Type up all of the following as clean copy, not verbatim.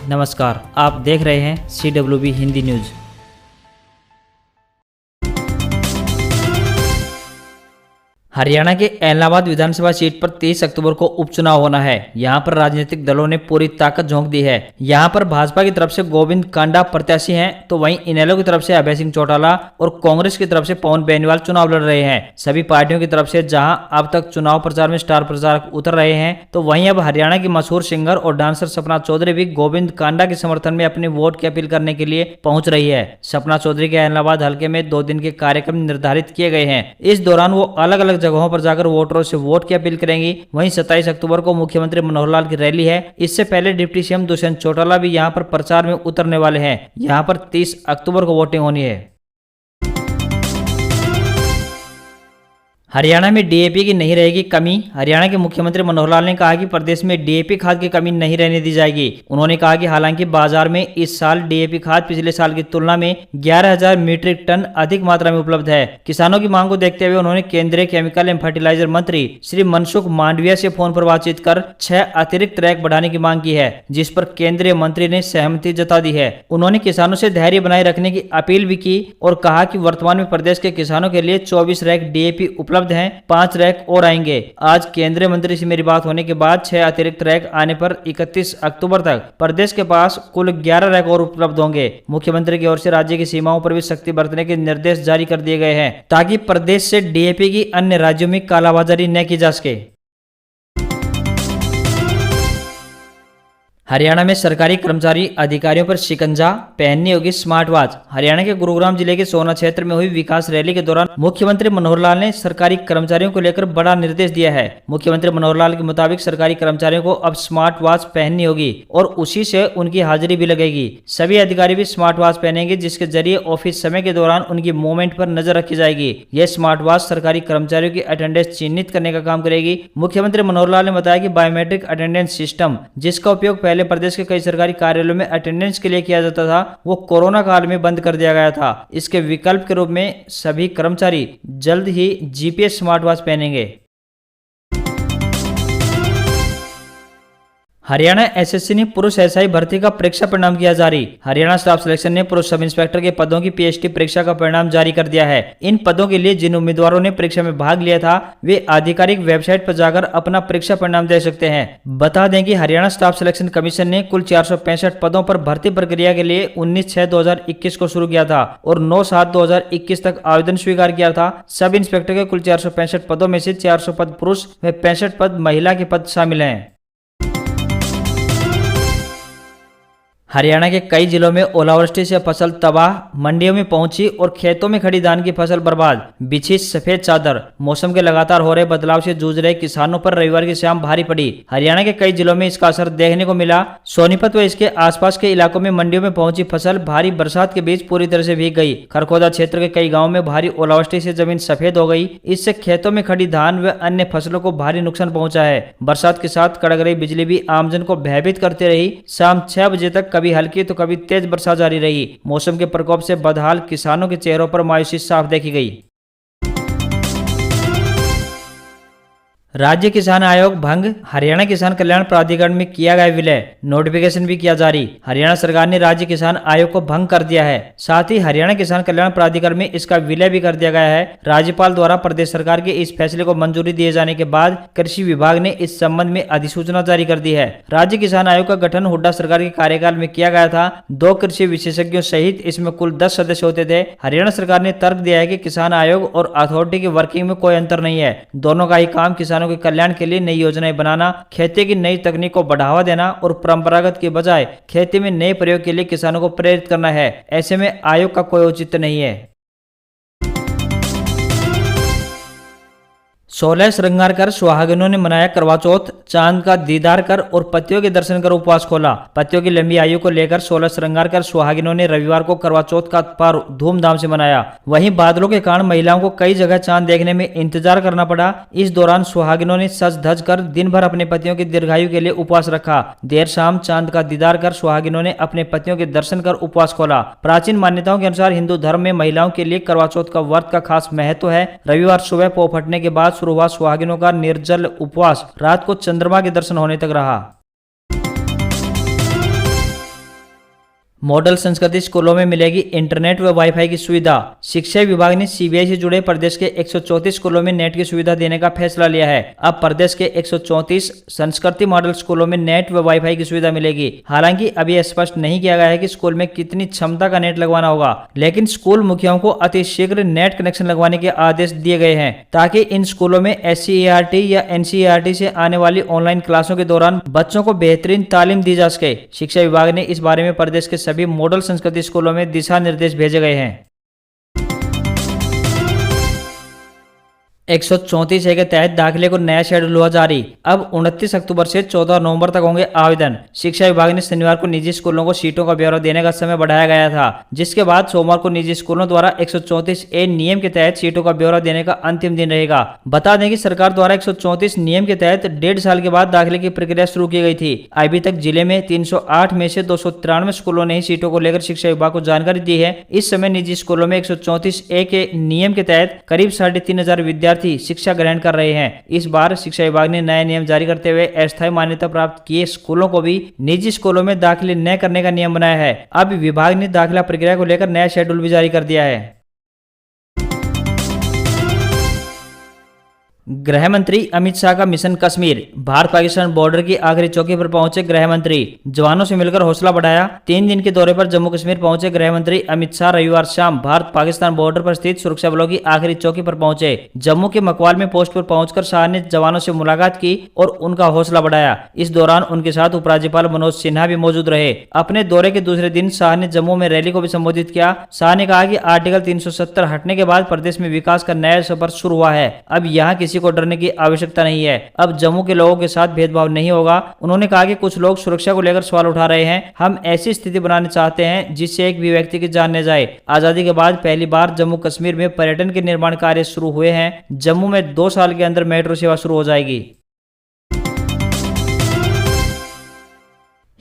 नमस्कार, आप देख रहे हैं CWB हिंदी न्यूज। हरियाणा के एलनाबाद विधानसभा सीट पर 30 अक्टूबर को उपचुनाव होना है। यहां पर राजनीतिक दलों ने पूरी ताकत झोंक दी है। यहां पर भाजपा की तरफ से गोविंद कांडा प्रत्याशी हैं, तो वहीं इनेलो की तरफ से अभय सिंह चौटाला और कांग्रेस की तरफ से पवन बेनीवाल चुनाव लड़ रहे हैं। सभी पार्टियों की तरफ से जहां अब तक चुनाव प्रचार में स्टार प्रचारक उतर रहे हैं, तो वहीं अब हरियाणा की मशहूर सिंगर और डांसर सपना चौधरी भी गोविंद कांडा के समर्थन में अपने वोट की अपील करने के लिए पहुंच रही है। सपना चौधरी के एलनाबाद हल्के में 2 दिन के कार्यक्रम निर्धारित किए गए हैं। इस दौरान वो अलग अलग जगहों पर जाकर वोटरों से वोट की अपील करेंगी। वहीं 27 अक्टूबर को मुख्यमंत्री मनोहर लाल की रैली है। इससे पहले डिप्टी सीएम दुष्यंत चौटाला भी यहां पर प्रचार में उतरने वाले हैं। यहां पर 30 अक्टूबर को वोटिंग होनी है। हरियाणा में डीएपी की नहीं रहेगी कमी। हरियाणा के मुख्यमंत्री मनोहर लाल ने कहा कि प्रदेश में डीएपी खाद की कमी नहीं रहने दी जाएगी। उन्होंने कहा कि हालांकि बाजार में इस साल डीएपी खाद पिछले साल की तुलना में 11,000 मीट्रिक टन अधिक मात्रा में उपलब्ध है। किसानों की मांग को देखते हुए उन्होंने केंद्रीय केमिकल एवं फर्टिलाइजर मंत्री श्री मनसुख मांडविया से फोन पर बातचीत कर 6 अतिरिक्त रैक बढ़ाने की मांग की है, जिस पर केंद्रीय मंत्री ने सहमति जता दी है। उन्होंने किसानों से धैर्य बनाए रखने की अपील भी की और कहा कि वर्तमान में प्रदेश के किसानों के लिए 24 रैक डीएपी उपलब्ध हैं, 5 रैक और आएंगे। आज केंद्रीय मंत्री से मेरी बात होने के बाद 6 अतिरिक्त रैक आने पर 31 अक्टूबर तक प्रदेश के पास कुल 11 रैक और उपलब्ध होंगे। मुख्यमंत्री की ओर से राज्य की सीमाओं पर भी सख्ती बरतने के निर्देश जारी कर दिए गए हैं, ताकि प्रदेश से डीएपी की अन्य राज्यों में कालाबाजारी न की जा सके। हरियाणा में सरकारी कर्मचारी अधिकारियों पर शिकंजा, पहननी होगी स्मार्ट वॉच। हरियाणा के गुरुग्राम जिले के सोना क्षेत्र में हुई विकास रैली के दौरान मुख्यमंत्री मनोहर लाल ने सरकारी कर्मचारियों को लेकर बड़ा निर्देश दिया है। मुख्यमंत्री मनोहर लाल के मुताबिक सरकारी कर्मचारियों को अब स्मार्ट वॉच पहननी होगी और उसी से उनकी हाजिरी भी लगेगी। सभी अधिकारी भी स्मार्ट वॉच पहनेंगे, जिसके जरिए ऑफिस समय के दौरान उनकी मूवमेंट पर नजर रखी जाएगी। यह स्मार्ट वॉच सरकारी कर्मचारियों की अटेंडेंस चिन्हित करने का काम करेगी। मुख्यमंत्री मनोहर लाल ने बताया कि बायोमेट्रिक अटेंडेंस सिस्टम, जिसका उपयोग पहले प्रदेश के कई सरकारी कार्यालयों में अटेंडेंस के लिए किया जाता था, वो कोरोना काल में बंद कर दिया गया था। इसके विकल्प के रूप में सभी कर्मचारी जल्द ही जीपीएस स्मार्ट वॉच पहनेंगे। हरियाणा एसएससी ने पुरुष एसआई भर्ती का परीक्षा परिणाम किया जारी। हरियाणा स्टाफ सिलेक्शन ने पुरुष सब इंस्पेक्टर के पदों की पीएचटी परीक्षा का परिणाम जारी कर दिया है। इन पदों के लिए जिन उम्मीदवारों ने परीक्षा में भाग लिया था, वे आधिकारिक वेबसाइट पर जाकर अपना परीक्षा परिणाम दे सकते हैं। बता दें कि हरियाणा स्टाफ सिलेक्शन कमीशन ने कुल 465 पदों पर भर्ती प्रक्रिया के लिए 19/6/2021 को शुरू किया था और 9/7/2021 तक आवेदन स्वीकार किया था। सब इंस्पेक्टर के कुल 465 पदों में से 400 पद पुरुष व 65 पद महिला के पद शामिल हैं। हरियाणा के कई जिलों में ओलावृष्टि से फसल तबाह, मंडियों में पहुंची और खेतों में खड़ी धान की फसल बर्बाद, बिछी सफेद चादर। मौसम के लगातार हो रहे बदलाव से जूझ रहे किसानों पर रविवार की शाम भारी पड़ी। हरियाणा के कई जिलों में इसका असर देखने को मिला। सोनीपत व इसके आसपास के इलाकों में मंडियों में पहुंची फसल भारी बरसात के बीच पूरी तरह से भीग गई। खरखोदा क्षेत्र के कई गाँव में भारी ओलावृष्टि से जमीन सफेद हो गई। इससे खेतों में खड़ी धान व अन्य फसलों को भारी नुकसान पहुंचा है। बरसात के साथ कड़क रही बिजली भी आमजन को भयभीत करती रही। शाम 6 बजे तक कभी हल्की तो कभी तेज बरसात जारी रही। मौसम के प्रकोप से बदहाल किसानों के चेहरों पर मायूसी साफ देखी गई। राज्य किसान आयोग भंग, हरियाणा किसान कल्याण प्राधिकरण में किया गया विलय, नोटिफिकेशन भी किया जारी। हरियाणा सरकार ने राज्य किसान आयोग को भंग कर दिया है। साथ ही हरियाणा किसान कल्याण प्राधिकरण में इसका विलय भी कर दिया गया है। राज्यपाल द्वारा प्रदेश सरकार के इस फैसले को मंजूरी दिए जाने के बाद कृषि विभाग ने इस संबंध में अधिसूचना जारी कर दी है। राज्य किसान आयोग का गठन हुड्डा सरकार के कार्यकाल में किया गया था। 2 कृषि विशेषज्ञों सहित इसमें कुल 10 सदस्य होते थे। हरियाणा सरकार ने तर्क दिया है कि किसान आयोग और अथॉरिटी की वर्किंग में कोई अंतर नहीं है। दोनों का ही काम किसानों के कल्याण के लिए नई योजनाएं बनाना, खेती की नई तकनीक को बढ़ावा देना और परंपरागत के बजाय खेती में नए प्रयोग के लिए किसानों को प्रेरित करना है। ऐसे में आयोग का कोई औचित्य नहीं है। 16 श्रृंगार कर सुहागिनों ने मनाया करवा चौथ, चांद का दीदार कर और पतियों के दर्शन कर उपवास खोला। पतियों की लंबी आयु को लेकर 16 श्रृंगार कर सुहागिनों ने रविवार को करवा चौथ का पर्व धूमधाम से मनाया। वहीं बादलों के कारण महिलाओं को कई जगह चांद देखने में इंतजार करना पड़ा। इस दौरान सुहागिनों ने सज धज कर दिन भर अपने पतियों की दीर्घायु के लिए उपवास रखा। देर शाम चांद का दीदार कर सुहागिनों ने अपने पतियों के दर्शन कर उपवास खोला। प्राचीन मान्यताओं के अनुसार हिंदू धर्म में महिलाओं के लिए करवा चौथ का व्रत का खास महत्व है। रविवार सुबह पौ फटने के बाद शुरू हुआ सुहागिनों का निर्जल उपवास रात को चंद्रमा के दर्शन होने तक रहा। मॉडल संस्कृति स्कूलों में मिलेगी इंटरनेट व वाईफाई की सुविधा। शिक्षा विभाग ने सीबीआई से जुड़े प्रदेश के 134 स्कूलों में नेट की सुविधा देने का फैसला लिया है। अब प्रदेश के 134 संस्कृति मॉडल स्कूलों में नेट व वाईफाई की सुविधा मिलेगी। हालांकि अभी स्पष्ट नहीं किया गया है कि स्कूल में कितनी क्षमता का नेट लगवाना होगा, लेकिन स्कूल मुखियाओं को अतिशीघ्र नेट कनेक्शन लगवाने के आदेश दिए गए हैं ताकि इन स्कूलों में SCERT या NCERT से आने वाली ऑनलाइन क्लासों के दौरान बच्चों को बेहतरीन तालीम दी जा सके। शिक्षा विभाग ने इस बारे में प्रदेश के सभी मॉडल संस्कृति स्कूलों में दिशा निर्देश भेजे गए हैं। 134A के तहत दाखिले को नया शेड्यूल हुआ जारी। अब 29 अक्टूबर से 14 नवंबर तक होंगे आवेदन। शिक्षा विभाग ने शनिवार को निजी स्कूलों को सीटों का ब्यौरा देने का समय बढ़ाया गया था, जिसके बाद सोमवार को निजी स्कूलों द्वारा 134A नियम के तहत सीटों का ब्यौरा देने का अंतिम दिन रहेगा। बता दें कि सरकार द्वारा 134 नियम के तहत 1.5 साल के बाद दाखिले की प्रक्रिया शुरू की गई थी। अभी तक जिले में 308 में से 293 स्कूलों ने ही सीटों को लेकर शिक्षा विभाग को जानकारी दी है। इस समय निजी स्कूलों में 134A के नियम के तहत करीब 3,500 विद्यार्थी शिक्षा ग्रहण कर रहे हैं। इस बार शिक्षा विभाग ने नया नियम जारी करते हुए अस्थायी मान्यता प्राप्त किए स्कूलों को भी निजी स्कूलों में दाखिले न करने का नियम बनाया है। अब विभाग ने दाखिला प्रक्रिया को लेकर नया शेड्यूल भी जारी कर दिया है। गृह मंत्री अमित शाह का मिशन कश्मीर। भारत पाकिस्तान बॉर्डर की आखिरी चौकी पर पहुंचे गृह मंत्री, जवानों से मिलकर हौसला बढ़ाया। 3 दिन के दौरे पर जम्मू कश्मीर पहुंचे गृह मंत्री अमित शाह रविवार शाम भारत पाकिस्तान बॉर्डर पर स्थित सुरक्षा बलों की आखिरी चौकी पर पहुंचे। जम्मू के मकवाल में पोस्ट पर पहुंचकर शाह ने जवानों से मुलाकात की और उनका हौसला बढ़ाया। इस दौरान उनके साथ उपराज्यपाल मनोज सिन्हा भी मौजूद रहे। अपने दौरे के दूसरे दिन शाह ने जम्मू में रैली को भी संबोधित किया। शाह ने कहा कि आर्टिकल 370 हटने के बाद प्रदेश में विकास का नया सफर शुरू हुआ है। अब यहाँ किसी को डरने की आवश्यकता नहीं है। अब जम्मू के लोगों के साथ भेदभाव नहीं होगा। उन्होंने कहा कि कुछ लोग सुरक्षा को लेकर सवाल उठा रहे हैं। हम ऐसी स्थिति बनाना चाहते हैं जिससे एक भी व्यक्ति की जान न जाए। आजादी के बाद पहली बार जम्मू कश्मीर में पर्यटन के निर्माण कार्य शुरू हुए हैं। जम्मू में 2 साल के अंदर मेट्रो सेवा शुरू हो जाएगी।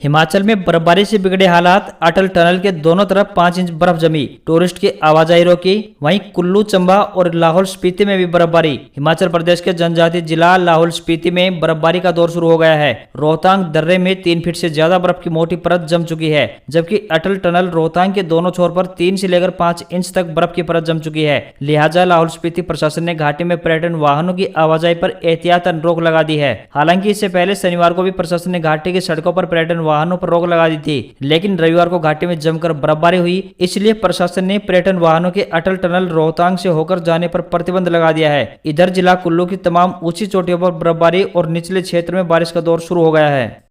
हिमाचल में बर्फबारी से बिगड़े हालात। अटल टनल के दोनों तरफ 5 इंच बर्फ जमी, टूरिस्ट की आवाजाही रोकी। वहीं कुल्लू, चंबा और लाहौल स्पीति में भी बर्फबारी। हिमाचल प्रदेश के जनजातीय जिला लाहौल स्पीति में बर्फबारी का दौर शुरू हो गया है। रोहतांग दर्रे में 3 फीट से ज्यादा बर्फ की मोटी परत जम चुकी है, जबकि अटल टनल रोहतांग के दोनों छोर पर 3 से लेकर 5 इंच तक बर्फ की परत जम चुकी है। लिहाजा लाहौल स्पीति प्रशासन ने घाटी में पर्यटन वाहनों की आवाजाही पर एहतियातन रोक लगा दी है। हालांकि इससे पहले शनिवार को भी प्रशासन ने घाटी की सड़कों पर पर्यटन वाहनों पर रोक लगा दी थी, लेकिन रविवार को घाटी में जमकर बर्फबारी हुई, इसलिए प्रशासन ने पर्यटन वाहनों के अटल टनल रोहतांग से होकर जाने पर प्रतिबंध लगा दिया है। इधर जिला कुल्लू की तमाम ऊंची चोटियों पर बर्फबारी और निचले क्षेत्र में बारिश का दौर शुरू हो गया है।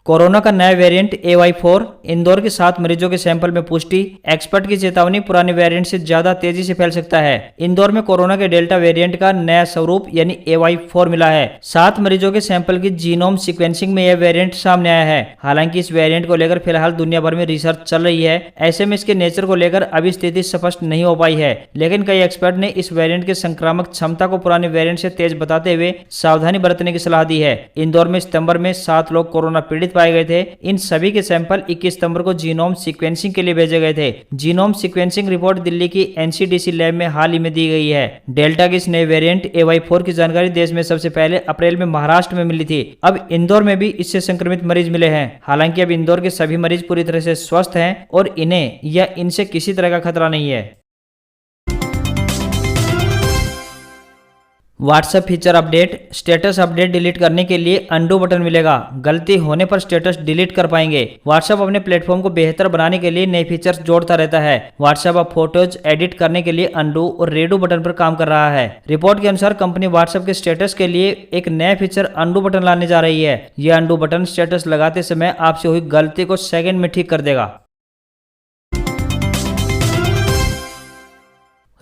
कोरोना का नया वेरिएंट AY4, इंदौर के 7 मरीजों के सैंपल में पुष्टि। एक्सपर्ट की चेतावनी, पुराने वेरिएंट से ज्यादा तेजी से फैल सकता है। इंदौर में कोरोना के डेल्टा वेरिएंट का नया स्वरूप यानी AY4 मिला है। 7 मरीजों के सैंपल की जीनोम सीक्वेंसिंग में यह वेरिएंट सामने आया है। हालांकि इस वेरिएंट को लेकर फिलहाल दुनिया भर में रिसर्च चल रही है। ऐसे में इसके नेचर को लेकर अभी स्थिति स्पष्ट नहीं हो पाई है, लेकिन कई एक्सपर्ट ने इस वेरिएंट के संक्रामक क्षमता को पुराने वेरिएंट से तेज बताते हुए सावधानी बरतने की सलाह दी है। इंदौर में सितंबर में 7 लोग कोरोना पीड़ित पाए गए थे। इन सभी के सैंपल 21 सितंबर को जीनोम सीक्वेंसिंग के लिए भेजे गए थे। जीनोम सीक्वेंसिंग रिपोर्ट दिल्ली की NCDC लैब में हाल ही में दी गई है। डेल्टा के इस नए वेरिएंट AY4 की जानकारी देश में सबसे पहले अप्रैल में महाराष्ट्र में मिली थी। अब इंदौर में भी इससे संक्रमित मरीज मिले हैं। हालांकि अब इंदौर के सभी मरीज पूरी तरह से स्वस्थ हैं और इन्हें या इनसे किसी तरह का खतरा नहीं है। WhatsApp feature update. Status update delete करने के लिए अंडू बटन मिलेगा। गलती होने पर स्टेटस डिलीट कर पाएंगे। व्हाट्सएप अपने प्लेटफॉर्म को बेहतर बनाने के लिए नए फीचर्स जोड़ता रहता है। व्हाट्सएप अब फोटोज एडिट करने के लिए अंडू और रेडू बटन पर काम कर रहा है। रिपोर्ट के अनुसार कंपनी व्हाट्सएप के स्टेटस के लिए एक नया फीचर अंडू बटन लाने जा रही है। यह अंडू बटन स्टेटस लगाते समय आपसे हुई गलती को सेकंड में ठीक कर देगा।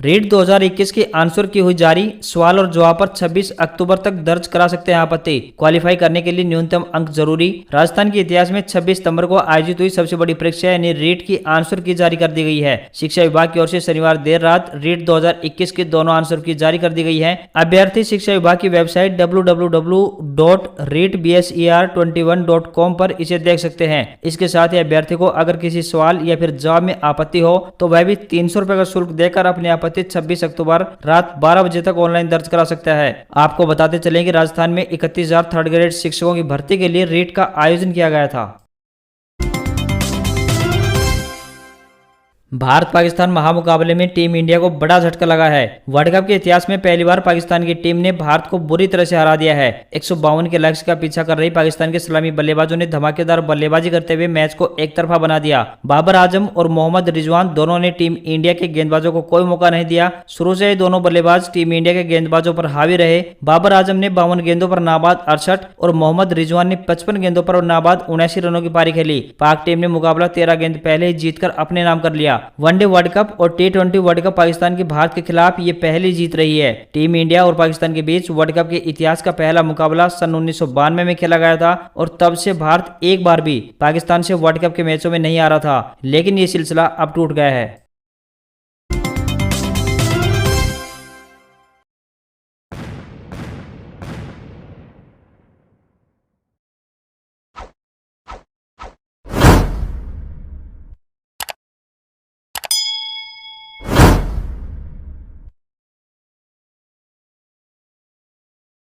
रीट 2021 की आंसर की हुई जारी। सवाल और जवाब पर 26 अक्टूबर तक दर्ज करा सकते हैं आपत्ति। क्वालिफाई करने के लिए न्यूनतम अंक जरूरी। राजस्थान के इतिहास में 26 सितंबर को आयोजित हुई सबसे बड़ी परीक्षा यानी रीट की आंसर की जारी कर दी गई है। शिक्षा विभाग की ओर से शनिवार देर रात रीट 2021 की दोनों आंसर की जारी कर दी गई है। अभ्यर्थी शिक्षा विभाग की वेबसाइट www.reetbser21.com पर इसे देख सकते हैं। इसके साथ ही अभ्यर्थी को अगर किसी सवाल या फिर जवाब में आपत्ति हो तो वह भी 300 रुपए का शुल्क देकर अपनी आपत्ति आपत्ति 26 अक्टूबर रात 12 बजे तक ऑनलाइन दर्ज करा सकता है। आपको बताते चलें कि राजस्थान में 31,000 थर्ड ग्रेड शिक्षकों की भर्ती के लिए रीट का आयोजन किया गया था। भारत पाकिस्तान महामुकाबले में टीम इंडिया को बड़ा झटका लगा है। वर्ल्ड कप के इतिहास में पहली बार पाकिस्तान की टीम ने भारत को बुरी तरह से हरा दिया है। 152 के लक्ष्य का पीछा कर रही पाकिस्तान के सलामी बल्लेबाजों ने धमाकेदार बल्लेबाजी करते हुए मैच को एक तरफा बना दिया। बाबर आजम और मोहम्मद रिजवान दोनों ने टीम इंडिया के गेंदबाजों को कोई मौका नहीं दिया। शुरू से ही दोनों बल्लेबाज टीम इंडिया के गेंदबाजों पर हावी रहे। बाबर आजम ने 52 गेंदों पर नाबाद 68 और मोहम्मद रिजवान ने 55 गेंदों पर नाबाद 79 रनों की पारी खेली। पाक टीम ने मुकाबला 13 गेंद पहले ही जीतकर अपने नाम कर लिया। वनडे वर्ल्ड कप और T20 वर्ल्ड कप पाकिस्तान की भारत के खिलाफ ये पहली जीत रही है। टीम इंडिया और पाकिस्तान के बीच वर्ल्ड कप के इतिहास का पहला मुकाबला सन 1992 में खेला गया था और तब से भारत एक बार भी पाकिस्तान से वर्ल्ड कप के मैचों में नहीं आ रहा था, लेकिन ये सिलसिला अब टूट गया है।